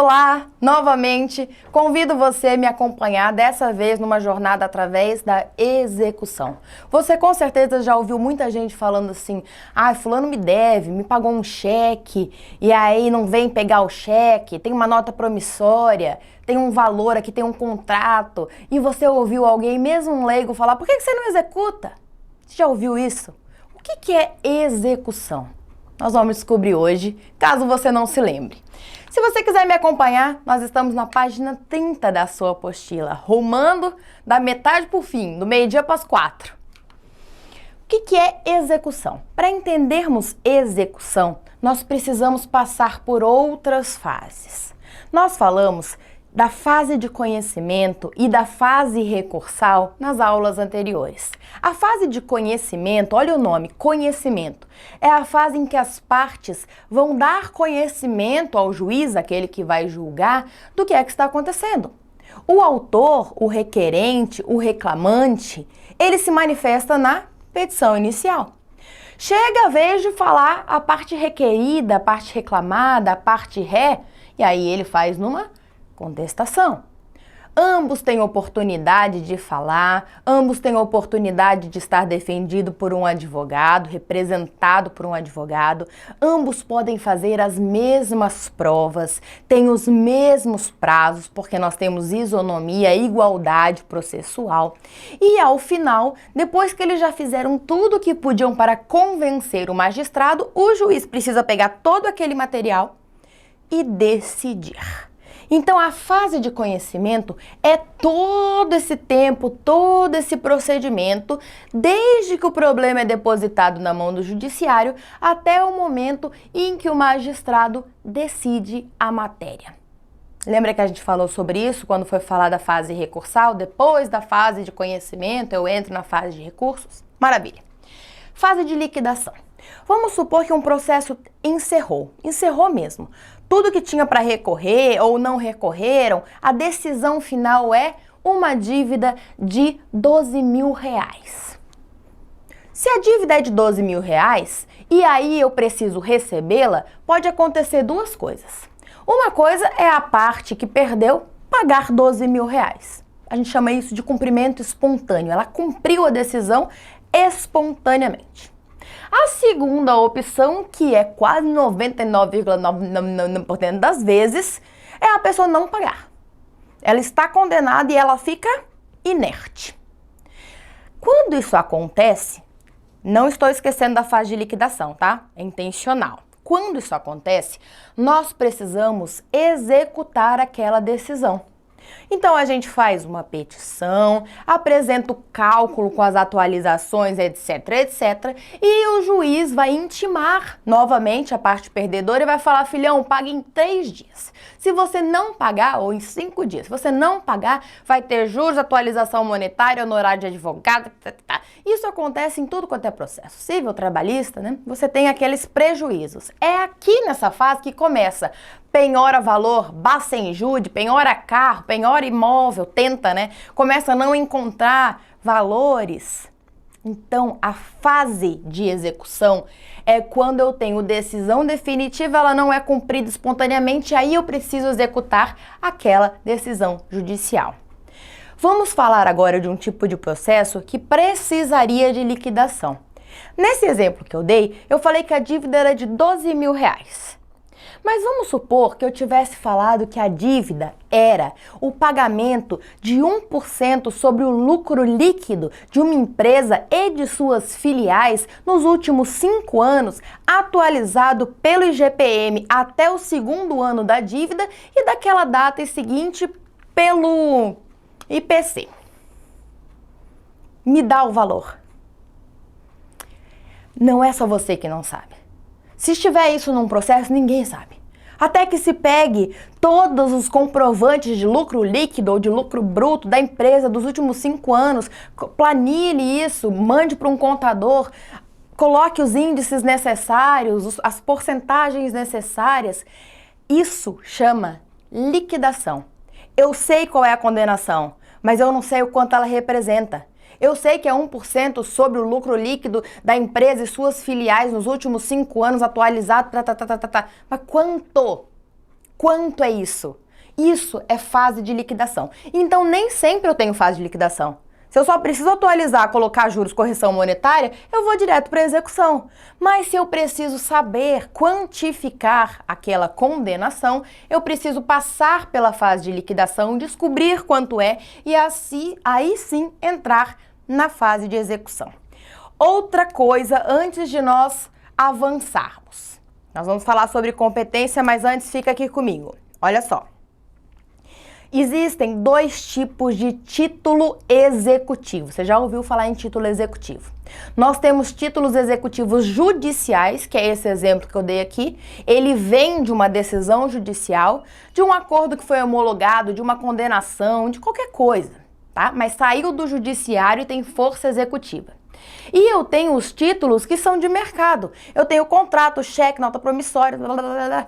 Olá, novamente, convido você a me acompanhar dessa vez numa jornada através da execução. Você com certeza já ouviu muita gente falando assim, fulano me deve, me pagou um cheque e aí não vem pegar o cheque, tem uma nota promissória, tem um valor aqui, tem um contrato e você ouviu alguém, mesmo um leigo, falar, por que você não executa? Você já ouviu isso? O que é execução? Nós vamos descobrir hoje, caso você não se lembre. Se você quiser me acompanhar, nós estamos na página 30 da sua apostila, rumando da metade para o fim, do meio-dia para as 4. O que é execução? Para entendermos execução, nós precisamos passar por outras fases. Nós falamos da fase de conhecimento e da fase recursal nas aulas anteriores. A fase de conhecimento, olha o nome, conhecimento, é a fase em que as partes vão dar conhecimento ao juiz, aquele que vai julgar, do que é que está acontecendo. O autor, o requerente, o reclamante, ele se manifesta na petição inicial. Chega a vez de falar a parte requerida, a parte reclamada, a parte ré, e aí ele faz numa contestação. Ambos têm oportunidade de falar, ambos têm oportunidade de estar defendido por um advogado, representado por um advogado, ambos podem fazer as mesmas provas, têm os mesmos prazos, porque nós temos isonomia, igualdade processual. E ao final, depois que eles já fizeram tudo o que podiam para convencer o magistrado, o juiz precisa pegar todo aquele material e decidir. Então, a fase de conhecimento é todo esse tempo, todo esse procedimento, desde que o problema é depositado na mão do judiciário até o momento em que o magistrado decide a matéria. Lembra que a gente falou sobre isso quando foi falar da fase recursal? Depois da fase de conhecimento, eu entro na fase de recursos? Maravilha. Fase de liquidação. Vamos supor que um processo encerrou mesmo. Tudo que tinha para recorrer ou não recorreram, a decisão final é uma dívida de 12 mil reais. Se a dívida é de 12 mil reais e aí eu preciso recebê-la, pode acontecer duas coisas. Uma coisa é a parte que perdeu pagar 12 mil reais. A gente chama isso de cumprimento espontâneo. Ela cumpriu a decisão espontaneamente. A segunda opção, que é quase 99,9% das vezes, é a pessoa não pagar. Ela está condenada e ela fica inerte. Quando isso acontece, não estou esquecendo da fase de liquidação, tá? É intencional. Quando isso acontece, nós precisamos executar aquela decisão. Então a gente faz uma petição, apresenta o cálculo com as atualizações, etc, etc, e o juiz vai intimar novamente a parte perdedora e vai falar, filhão, pague em 3 dias. Se você não pagar, ou em 5 dias, se você não pagar, vai ter juros, atualização monetária, honorário de advogado, etc. Isso acontece em tudo quanto é processo civil, trabalhista, né? Você tem aqueles prejuízos. É aqui nessa fase que começa penhora valor, bacenjude, penhora carro, penhora imóvel, tenta, né? Começa a não encontrar valores. Então, a fase de execução é quando eu tenho decisão definitiva, ela não é cumprida espontaneamente, aí eu preciso executar aquela decisão judicial. Vamos falar agora de um tipo de processo que precisaria de liquidação. Nesse exemplo que eu dei, eu falei que a dívida era de 12 mil reais. Mas vamos supor que eu tivesse falado que a dívida era o pagamento de 1% sobre o lucro líquido de uma empresa e de suas filiais nos últimos 5 anos, atualizado pelo IGPM até o 2º ano da dívida e daquela data seguinte pelo IPC. Me dá o valor. Não é só você que não sabe. Se estiver isso num processo, ninguém sabe. Até que se pegue todos os comprovantes de lucro líquido ou de lucro bruto da empresa dos últimos 5 anos, planilhe isso, mande para um contador, coloque os índices necessários, as porcentagens necessárias. Isso chama liquidação. Eu sei qual é a condenação, mas eu não sei o quanto ela representa. Eu sei que é 1% sobre o lucro líquido da empresa e suas filiais nos últimos 5 anos atualizado, mas quanto? Quanto é isso? Isso é fase de liquidação. Então, nem sempre eu tenho fase de liquidação. Se eu só preciso atualizar, colocar juros, correção monetária, eu vou direto para a execução. Mas se eu preciso saber quantificar aquela condenação, eu preciso passar pela fase de liquidação, descobrir quanto é e aí sim entrar na fase de execução. Outra coisa antes de nós avançarmos. Nós vamos falar sobre competência, mas antes fica aqui comigo. Olha só. Existem dois tipos de título executivo. Você já ouviu falar em título executivo? Nós temos títulos executivos judiciais, que é esse exemplo que eu dei aqui. Ele vem de uma decisão judicial, de um acordo que foi homologado, de uma condenação, de qualquer coisa, tá? Mas saiu do judiciário e tem força executiva. E eu tenho os títulos que são de mercado. Eu tenho contrato, cheque, nota promissória, blá, blá, blá, blá.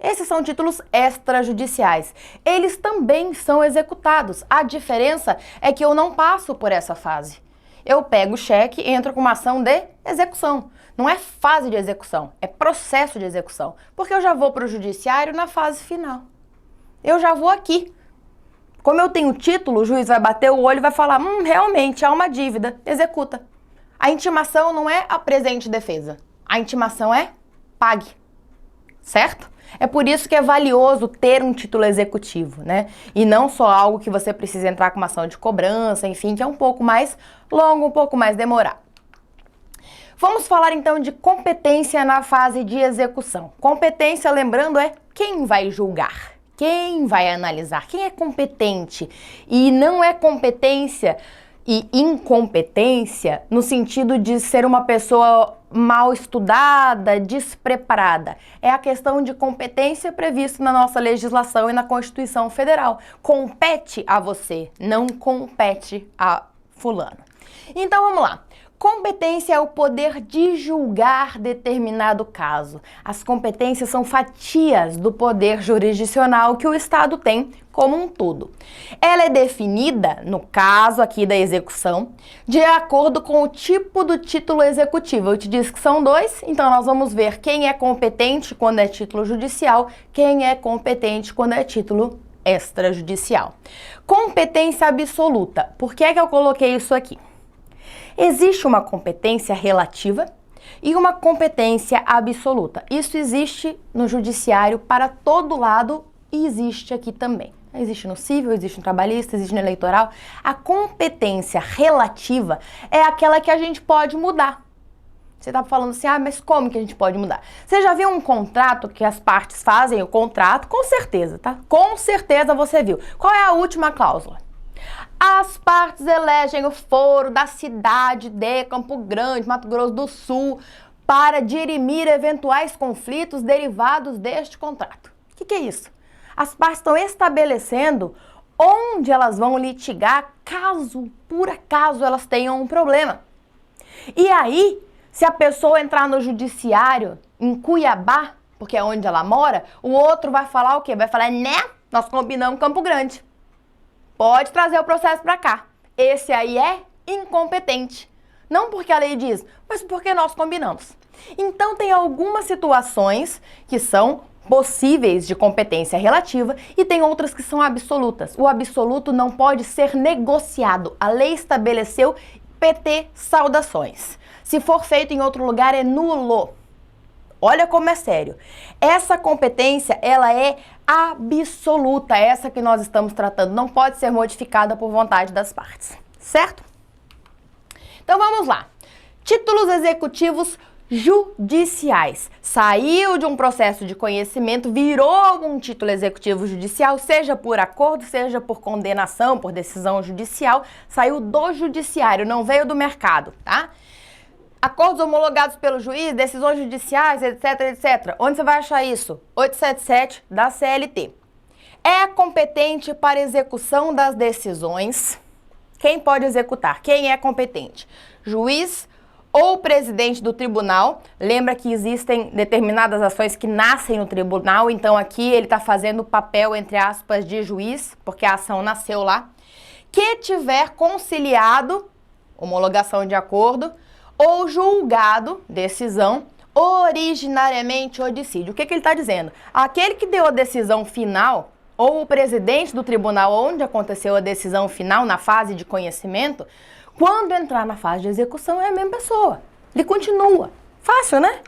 Esses são títulos extrajudiciais. Eles também são executados. A diferença é que eu não passo por essa fase. Eu pego o cheque e entro com uma ação de execução. Não é fase de execução, é processo de execução. Porque eu já vou para o judiciário na fase final. Eu já vou aqui. Como eu tenho título, o juiz vai bater o olho e vai falar, realmente há uma dívida, executa. A intimação não é apresente defesa. A intimação é pague. Certo? É por isso que é valioso ter um título executivo, né? E não só algo que você precisa entrar com uma ação de cobrança, enfim, que é um pouco mais longo, um pouco mais demorado. Vamos falar então de competência na fase de execução. Competência, lembrando, é quem vai julgar, quem vai analisar, quem é competente. E não é competência e incompetência no sentido de ser uma pessoa mal estudada, despreparada. É a questão de competência prevista na nossa legislação e na Constituição Federal. Compete a você, não compete a fulano. Então vamos lá. Competência é o poder de julgar determinado caso. As competências são fatias do poder jurisdicional que o Estado tem como um todo. Ela é definida, no caso aqui da execução, de acordo com o tipo do título executivo. Eu te disse que são dois, então nós vamos ver quem é competente quando é título judicial, quem é competente quando é título extrajudicial. Competência absoluta. Por que é que eu coloquei isso aqui? Existe uma competência relativa e uma competência absoluta. Isso existe no judiciário para todo lado e existe aqui também. Existe no civil, existe no trabalhista, existe no eleitoral. A competência relativa é aquela que a gente pode mudar. Você está falando assim, mas como que a gente pode mudar? Você já viu um contrato que as partes fazem o contrato? Com certeza, tá? Com certeza você viu. Qual é a última cláusula? As partes elegem o foro da cidade de Campo Grande, Mato Grosso do Sul, para dirimir eventuais conflitos derivados deste contrato. O que é isso? As partes estão estabelecendo onde elas vão litigar caso, por acaso, elas tenham um problema. E aí, se a pessoa entrar no judiciário em Cuiabá, porque é onde ela mora, o outro vai falar o quê? Vai falar, né? Nós combinamos Campo Grande. Pode trazer o processo para cá. Esse aí é incompetente. Não porque a lei diz, mas porque nós combinamos. Então, tem algumas situações que são possíveis de competência relativa e tem outras que são absolutas. O absoluto não pode ser negociado. A lei estabeleceu PT, saudações. Se for feito em outro lugar, é nulo. Olha como é sério. Essa competência, ela é absoluta, essa que nós estamos tratando. Não pode ser modificada por vontade das partes, certo? Então vamos lá. Títulos executivos judiciais. Saiu de um processo de conhecimento, virou um título executivo judicial, seja por acordo, seja por condenação, por decisão judicial, saiu do judiciário, não veio do mercado, tá? Acordos homologados pelo juiz, decisões judiciais, etc, etc. Onde você vai achar isso? 877 da CLT. É competente para execução das decisões. Quem pode executar? Quem é competente? Juiz ou presidente do tribunal. Lembra que existem determinadas ações que nascem no tribunal, então aqui ele está fazendo o papel, entre aspas, de juiz, porque a ação nasceu lá. Que tiver conciliado, homologação de acordo, ou julgado, decisão, originariamente o dissídio. O que ele está dizendo? Aquele que deu a decisão final, ou o presidente do tribunal onde aconteceu a decisão final, na fase de conhecimento, quando entrar na fase de execução é a mesma pessoa. Ele continua. Fácil, né?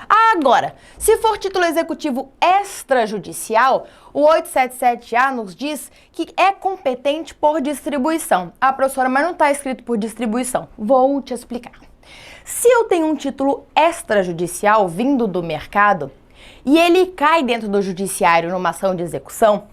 Agora, se for título executivo extrajudicial, o 877A nos diz que é competente por distribuição. Ah, professora, mas não está escrito por distribuição. Vou te explicar. Se eu tenho um título extrajudicial vindo do mercado e ele cai dentro do judiciário numa ação de execução,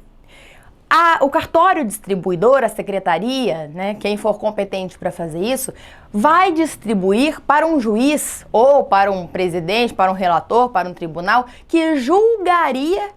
o cartório distribuidor, a secretaria, né, quem for competente para fazer isso, vai distribuir para um juiz ou para um presidente, para um relator, para um tribunal que julgaria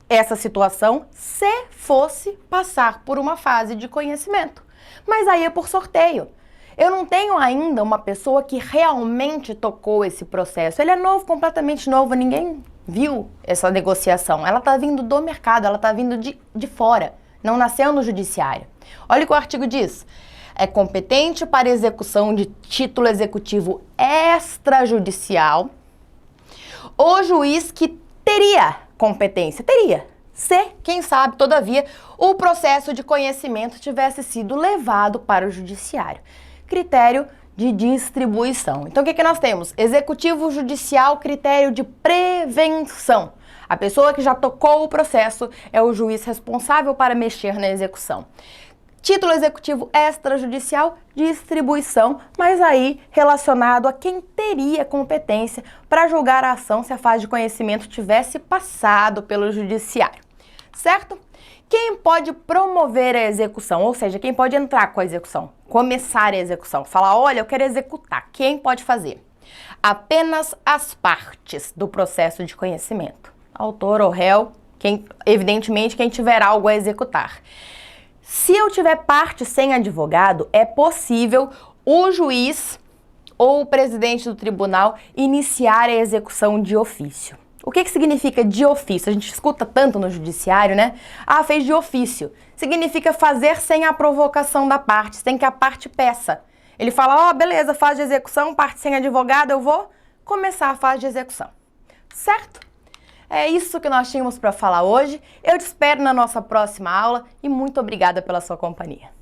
essa situação se fosse passar por uma fase de conhecimento. Mas aí é por sorteio. Eu não tenho ainda uma pessoa que realmente tocou esse processo. Ele é novo, completamente novo, ninguém viu essa negociação. Ela está vindo do mercado, ela está vindo de fora, não nasceu no judiciário. Olha o que o artigo diz. É competente para execução de título executivo extrajudicial o juiz que teria competência, se, quem sabe, todavia, o processo de conhecimento tivesse sido levado para o judiciário. Critério de distribuição. Então, o que nós temos? Executivo judicial, critério de prevenção. A pessoa que já tocou o processo é o juiz responsável para mexer na execução. Título executivo extrajudicial, distribuição, mas aí relacionado a quem teria competência para julgar a ação se a fase de conhecimento tivesse passado pelo judiciário. Certo? Quem pode promover a execução, ou seja, quem pode entrar com a execução, começar a execução, falar, olha, eu quero executar, quem pode fazer? Apenas as partes do processo de conhecimento. Autor ou réu, evidentemente quem tiver algo a executar. Se eu tiver parte sem advogado, é possível o juiz ou o presidente do tribunal iniciar a execução de ofício. O que significa de ofício? A gente escuta tanto no judiciário, né? Ah, fez de ofício. Significa fazer sem a provocação da parte, sem que a parte peça. Ele fala, ó, beleza, fase de execução, parte sem advogado, eu vou começar a fase de execução. Certo? É isso que nós tínhamos para falar hoje. Eu te espero na nossa próxima aula e muito obrigada pela sua companhia.